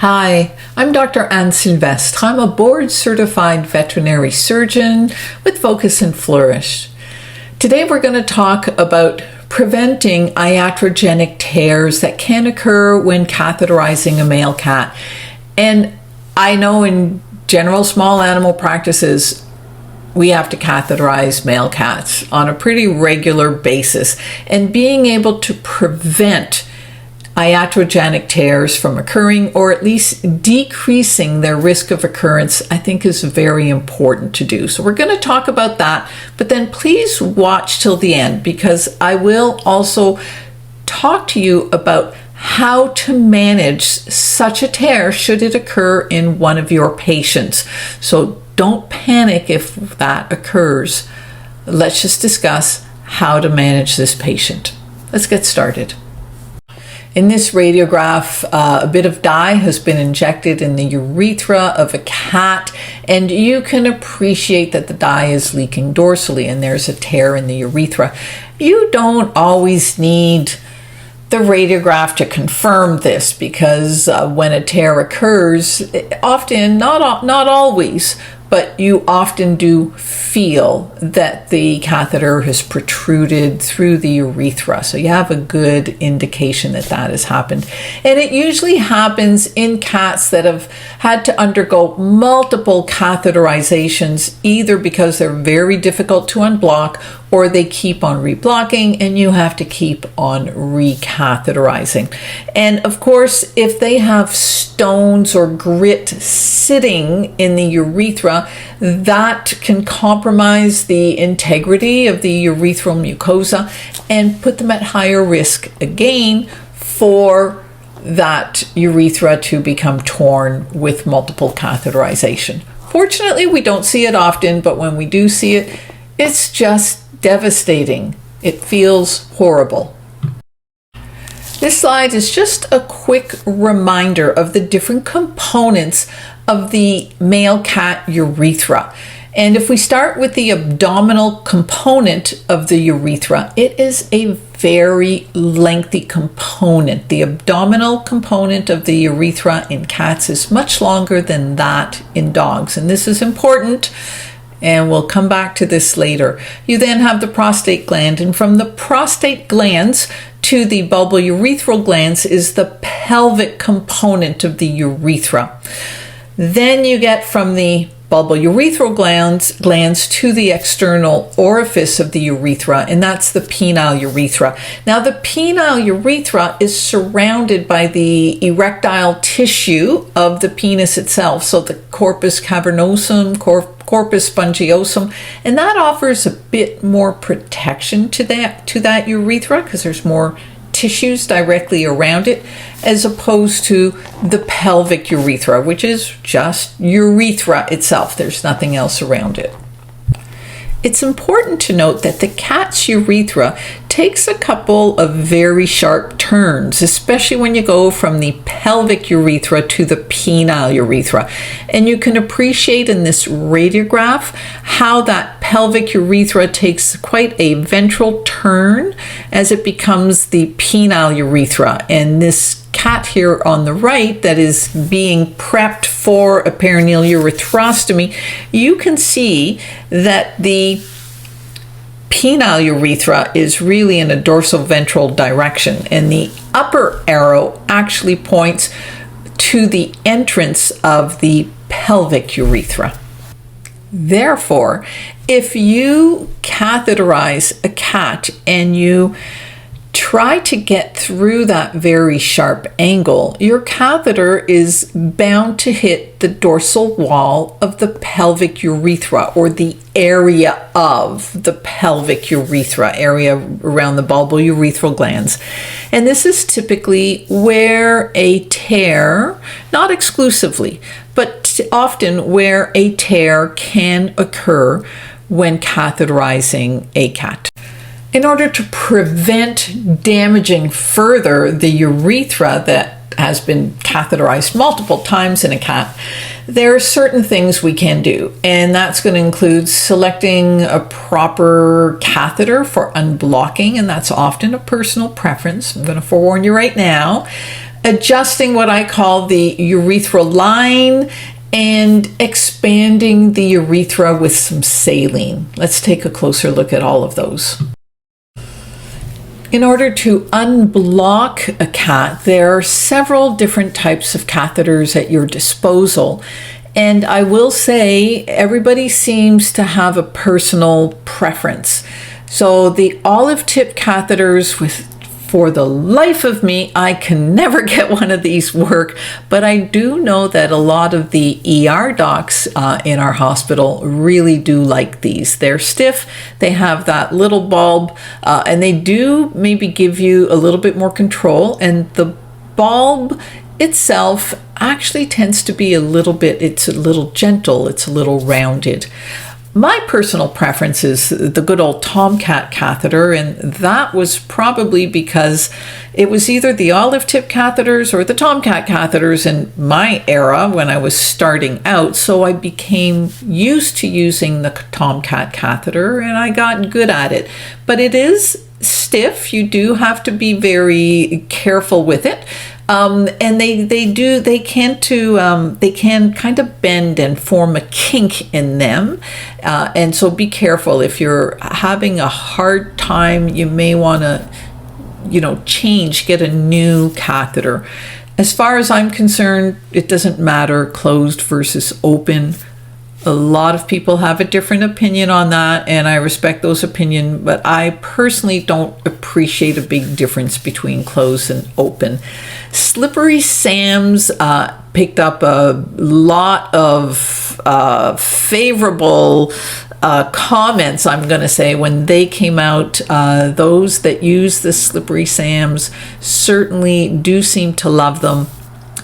Hi, I'm Dr. Anne Sylvestre. I'm a board-certified veterinary surgeon with focus in flourish. Today we're going to talk about preventing iatrogenic tears that can occur when catheterizing a male cat. And I know in general small animal practices, we have to catheterize male cats on a pretty regular basis. And being able to prevent iatrogenic tears from occurring, or at least decreasing their risk of occurrence, I think is very important to do. So we're going to talk about that, but then please watch till the end, because I will also talk to you about how to manage such a tear should it occur in one of your patients. So don't panic if that occurs. Let's just discuss how to manage this patient. Let's get started. In this radiograph, a bit of dye has been injected in the urethra of a cat, and you can appreciate that the dye is leaking dorsally and there's a tear in the urethra. You don't always need the radiograph to confirm this, because when a tear occurs, often, not always, but you often do feel that the catheter has protruded through the urethra. So you have a good indication that that has happened. And it usually happens in cats that have had to undergo multiple catheterizations, either because they're very difficult to unblock or they keep on reblocking and you have to keep on recatheterizing. And of course, if they have stones or grit sitting in the urethra, that can compromise the integrity of the urethral mucosa and put them at higher risk again for that urethra to become torn with multiple catheterization. Fortunately, we don't see it often, but when we do see it, it's just devastating. It feels horrible. This slide is just a quick reminder of the different components of the male cat urethra. And if we start with the abdominal component of the urethra, it is a very lengthy component. The abdominal component of the urethra in cats is much longer than that in dogs. And this is important, and we'll come back to this later. You then have the prostate gland, and from the prostate glands to the bulbourethral glands is the pelvic component of the urethra. Then you get from the bulbourethral glands to the external orifice of the urethra, and that's the penile urethra. Now, the penile urethra is surrounded by the erectile tissue of the penis itself, so the corpus cavernosum, corpus spongiosum, and that offers a bit more protection to that urethra because there's more tissues directly around it, as opposed to the pelvic urethra, which is just urethra itself. There's nothing else around it. It's important to note that the cat's urethra takes a couple of very sharp turns, especially when you go from the pelvic urethra to the penile urethra. And you can appreciate in this radiograph how that pelvic urethra takes quite a ventral turn as it becomes the penile urethra. And this cat here on the right that is being prepped for a perineal urethrostomy, you can see that the penile urethra is really in a dorsal ventral direction, and the upper arrow actually points to the entrance of the pelvic urethra. Therefore, if you catheterize a cat and you try to get through that very sharp angle, your catheter is bound to hit the dorsal wall of the pelvic urethra, or the area of the pelvic urethra, area around the bulbourethral glands. And this is typically where a tear, not exclusively, but often where a tear can occur when catheterizing a cat. In order to prevent damaging further the urethra that has been catheterized multiple times in a cat, there are certain things we can do, and that's going to include selecting a proper catheter for unblocking, and that's often a personal preference. I'm going to forewarn you right now. adjusting what I call the urethral line, and expanding the urethra with some saline. Let's take a closer look at all of those. In order to unblock a cat, there are several different types of catheters at your disposal. And I will say everybody seems to have a personal preference. So the olive tip catheters, for the life of me, I can never get one of these work, but I do know that a lot of the ER docs in our hospital really do like these. They're stiff, they have that little bulb, and they do maybe give you a little bit more control, and the bulb itself actually tends to be it's a little gentle, it's a little rounded. My personal preference is the good old Tomcat catheter, and that was probably because it was either the olive tip catheters or the Tomcat catheters in my era when I was starting out, so I became used to using the Tomcat catheter and I got good at it. But it is stiff, you do have to be very careful with it. And they can kind of bend and form a kink in them, and so be careful. If you're having a hard time, you may want to, get a new catheter. As far as I'm concerned, it doesn't matter closed versus open. A lot of people have a different opinion on that, and I respect those opinions, but I personally don't appreciate a big difference between closed and open. Slippery Sam's picked up a lot of favorable comments, I'm going to say, when they came out. Those that use the Slippery Sam's certainly do seem to love them.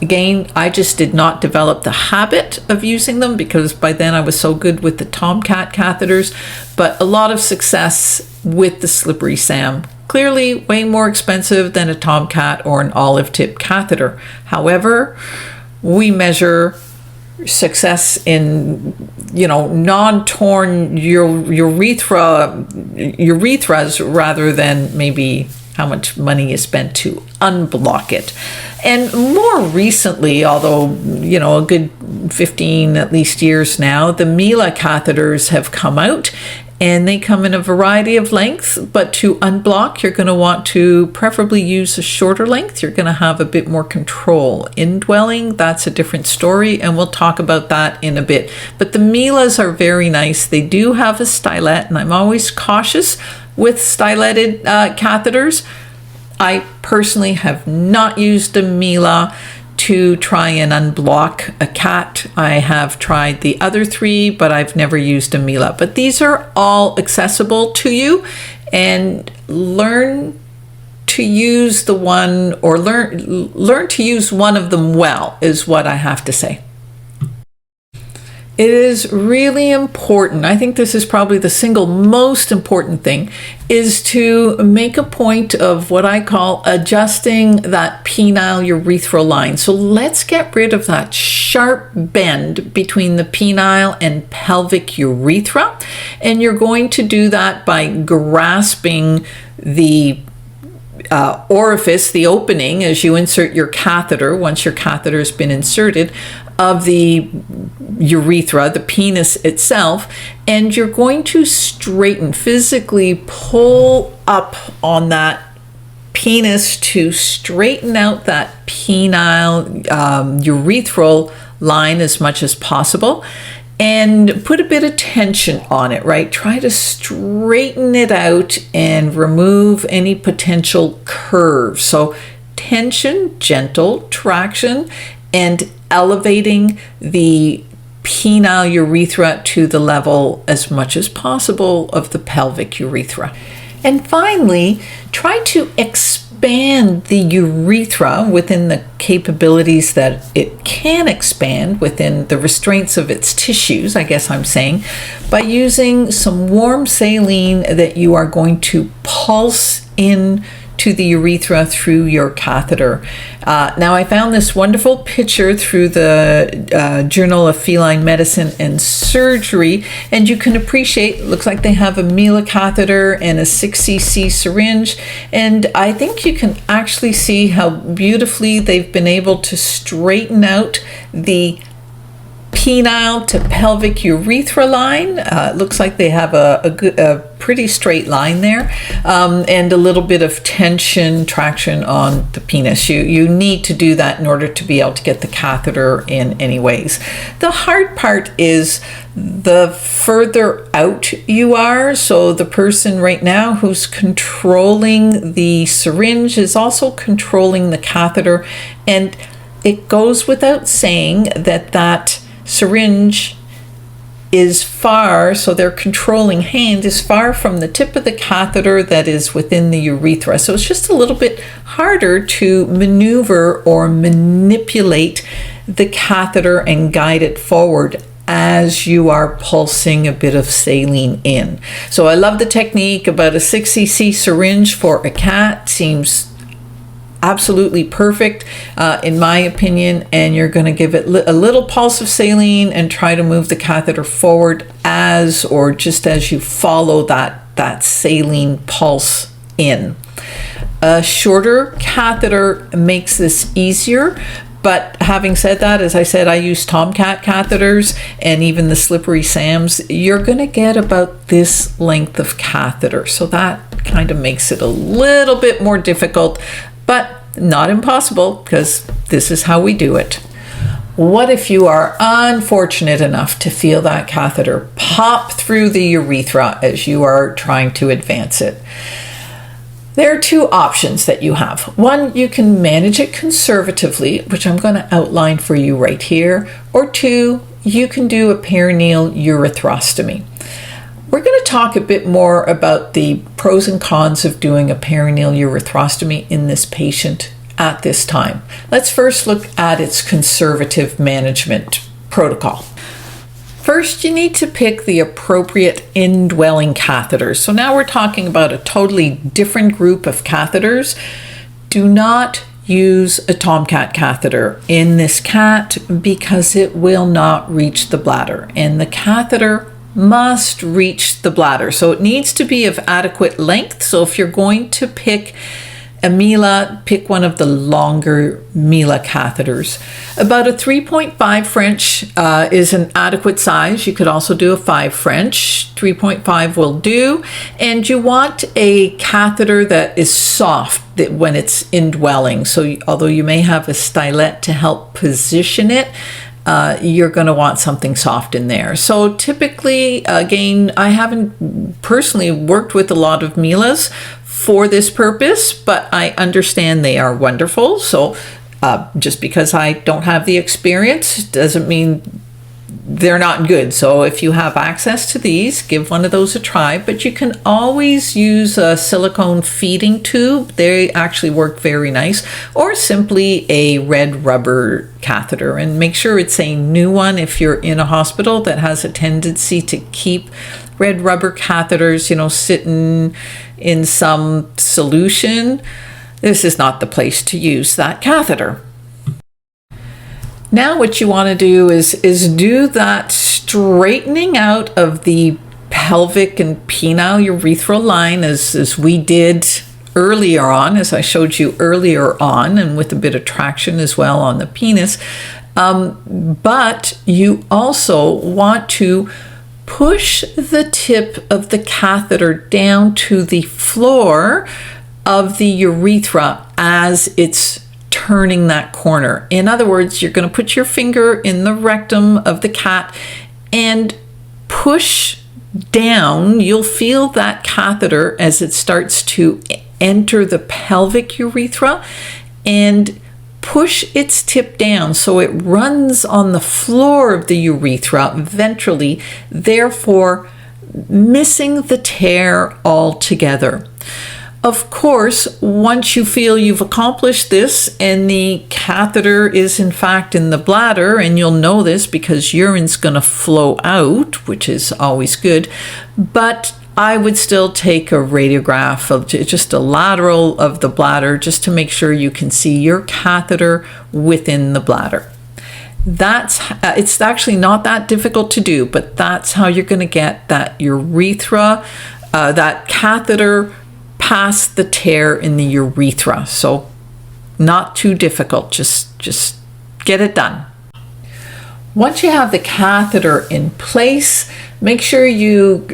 Again, I just did not develop the habit of using them because by then I was so good with the Tomcat catheters, but a lot of success with the Slippery Sam. Clearly way more expensive than a Tomcat or an olive tip catheter. However, we measure success in, non-torn urethras rather than maybe how much money is spent to unblock it. And more recently, although, a good 15 at least years now, the Mila catheters have come out, and they come in a variety of lengths, but to unblock, you're going to want to preferably use a shorter length. You're going to have a bit more control. Indwelling, that's a different story, and we'll talk about that in a bit. But the Milas are very nice. They do have a stylet, and I'm always cautious with styleted catheters. I personally have not used a Mila to try and unblock a cat. I have tried the other three, but I've never used a Mila. But these are all accessible to you, and learn to use learn to use one of them well is what I have to say. It is really important, I think this is probably the single most important thing, is to make a point of what I call adjusting that penile urethral line. So let's get rid of that sharp bend between the penile and pelvic urethra. And you're going to do that by grasping the orifice, the opening, as you insert your catheter, once your catheter has been inserted, of the urethra, the penis itself, and you're going to straighten, physically pull up on that penis to straighten out that penile urethral line as much as possible, and put a bit of tension on it, right? Try to straighten it out and remove any potential curves. So tension, gentle traction, and elevating the penile urethra to the level as much as possible of the pelvic urethra. And finally, try to expand the urethra within the capabilities that it can expand within the restraints of its tissues, I guess I'm saying, by using some warm saline that you are going to pulse in to the urethra through your catheter. Now, I found this wonderful picture through the Journal of Feline Medicine and Surgery, and you can appreciate, it looks like they have a Mila catheter and a 6cc syringe, and I think you can actually see how beautifully they've been able to straighten out the penile to pelvic urethral line. It looks like they have a pretty straight line there, and a little bit of traction on the penis. You need to do that in order to be able to get the catheter in anyways. The hard part is the further out you are. So the person right now who's controlling the syringe is also controlling the catheter, and it goes without saying that syringe is far, so their controlling hand is far from the tip of the catheter that is within the urethra. So it's just a little bit harder to maneuver or manipulate the catheter and guide it forward as you are pulsing a bit of saline in. So I love the technique. About a 6cc syringe for a cat seems absolutely perfect in my opinion, and you're going to give it a little pulse of saline and try to move the catheter forward just as you follow that saline pulse in. A shorter catheter makes this easier, but having said that, as I said, I use Tomcat catheters and even the Slippery Sams. You're going to get about this length of catheter, so that kind of makes it a little bit more difficult, but not impossible, because this is how we do it. What if you are unfortunate enough to feel that catheter pop through the urethra as you are trying to advance it? There are two options that you have. One, you can manage it conservatively, which I'm going to outline for you right here. Or two, you can do a perineal urethrostomy. We're going to talk a bit more about the pros and cons of doing a perineal urethrostomy in this patient at this time. Let's first look at its conservative management protocol. First, you need to pick the appropriate indwelling catheters. So now we're talking about a totally different group of catheters. Do not use a Tomcat catheter in this cat because it will not reach the bladder, and the catheter must reach the bladder. So it needs to be of adequate length. So if you're going to pick a Mila, pick one of the longer Mila catheters. About a 3.5 French is an adequate size. You could also do a 5 French. 3.5 will do. And you want a catheter that is soft when it's indwelling. So although you may have a stylet to help position it, you're going to want something soft in there. So typically, again, I haven't personally worked with a lot of Milas for this purpose, but I understand they are wonderful. So just because I don't have the experience doesn't mean they're not good. So if you have access to these, give one of those a try, but you can always use a silicone feeding tube. They actually work very nice, or simply a red rubber catheter, and make sure it's a new one if you're in a hospital that has a tendency to keep red rubber catheters, sitting in some solution. This is not the place to use that catheter. Now what you want to do is do that straightening out of the pelvic and penile urethral line as we did earlier on, as I showed you earlier on, and with a bit of traction as well on the penis. But you also want to push the tip of the catheter down to the floor of the urethra as it's turning that corner. In other words, you're going to put your finger in the rectum of the cat and push down. You'll feel that catheter as it starts to enter the pelvic urethra and push its tip down so it runs on the floor of the urethra ventrally, therefore missing the tear altogether. Of course, once you feel you've accomplished this and the catheter is in fact in the bladder, and you'll know this because urine's going to flow out, which is always good, but I would still take a radiograph of just a lateral of the bladder just to make sure you can see your catheter within the bladder. It's actually not that difficult to do, but that's how you're going to get that urethra, that catheter past the tear in the urethra. So not too difficult, just get it done. Once you have the catheter in place, make sure you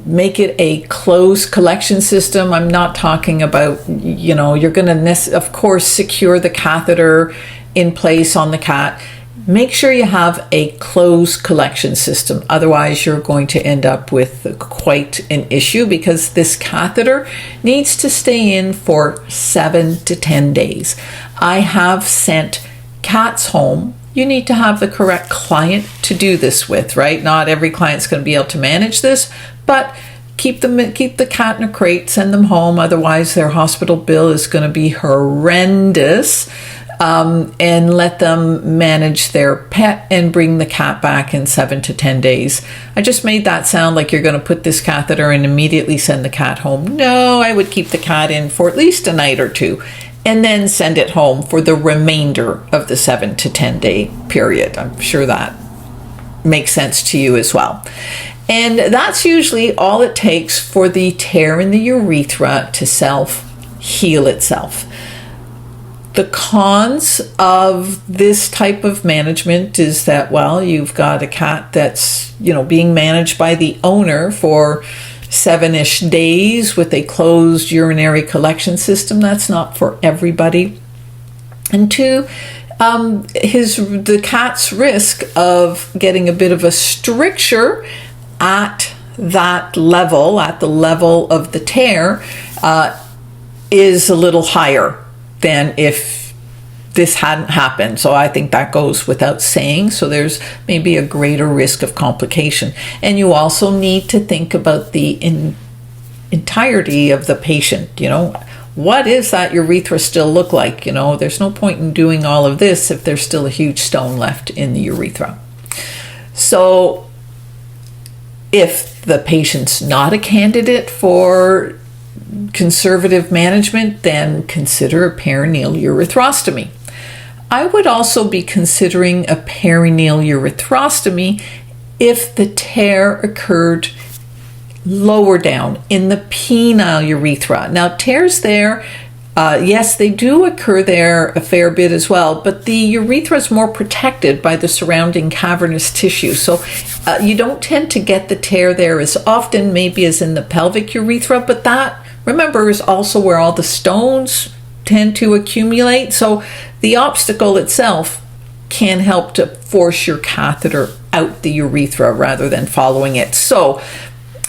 make it a closed collection system. I'm not talking about, you're going to, of course, secure the catheter in place on the cat. Make sure you have a closed collection system. Otherwise, you're going to end up with quite an issue because this catheter needs to stay in for 7 to 10 days. I have sent cats home. You need to have the correct client to do this with, right? Not every client's going to be able to manage this, but keep the cat in a crate, send them home. Otherwise, their hospital bill is going to be horrendous. And let them manage their pet and bring the cat back in 7 to 10 days. I just made that sound like you're going to put this catheter and immediately send the cat home. No, I would keep the cat in for at least a night or two and then send it home for the remainder of the 7 to 10 day period. I'm sure that makes sense to you as well. And that's usually all it takes for the tear in the urethra to self-heal itself. The cons of this type of management is that, well, you've got a cat that's, being managed by the owner for 7-ish days with a closed urinary collection system. That's not for everybody. And 2, the cat's risk of getting a bit of a stricture at that level, at the level of the tear, is a little higher than if this hadn't happened. So I think that goes without saying. So there's maybe a greater risk of complication. And you also need to think about the entirety of the patient. What is that urethra still look like? There's no point in doing all of this if there's still a huge stone left in the urethra. So if the patient's not a candidate for conservative management, then consider a perineal urethrostomy. I would also be considering a perineal urethrostomy if the tear occurred lower down in the penile urethra. Now, tears there, yes, they do occur there a fair bit as well, but the urethra is more protected by the surrounding cavernous tissue. So you don't tend to get the tear there as often, maybe as in the pelvic urethra, but that, remember, is also where all the stones tend to accumulate. So the obstacle itself can help to force your catheter out the urethra rather than following it. So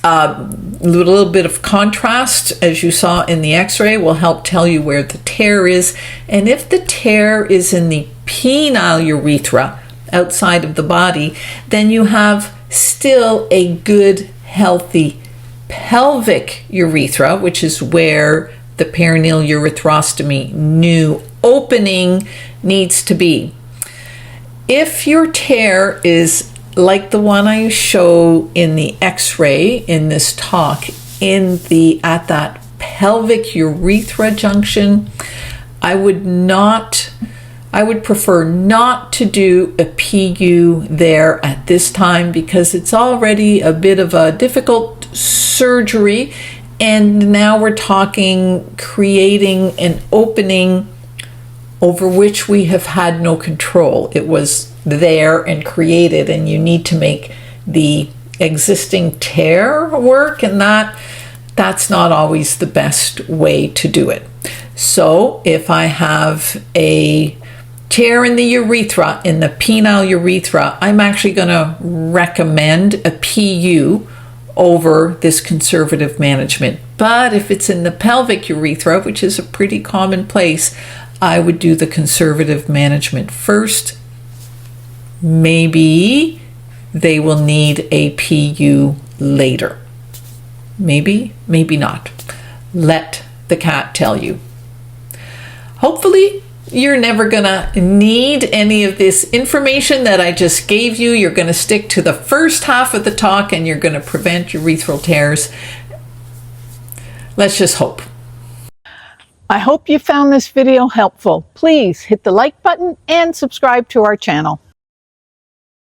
a little bit of contrast, as you saw in the x-ray, will help tell you where the tear is. And if the tear is in the penile urethra outside of the body, then you have still a good, healthy pelvic urethra, which is where the perineal urethrostomy new opening needs to be. If your tear is like the one I show in the x-ray in this talk, at that pelvic urethra junction, I would prefer not to do a PU there at this time because it's already a bit of a difficult surgery, and now we're talking creating an opening over which we have had no control. It was there and created, and you need to make the existing tear work, and that's not always the best way to do it. So if I have a tear in the urethra, in the penile urethra, I'm actually going to recommend a PU over this conservative management. But if it's in the pelvic urethra, which is a pretty common place, I would do the conservative management first. Maybe they will need a PU later. Maybe, maybe not. Let the cat tell you. Hopefully, you're never gonna need any of this information that I just gave you. You're gonna stick to the first half of the talk and you're gonna prevent urethral tears. Let's just hope. I hope you found this video helpful. Please hit the like button and subscribe to our channel.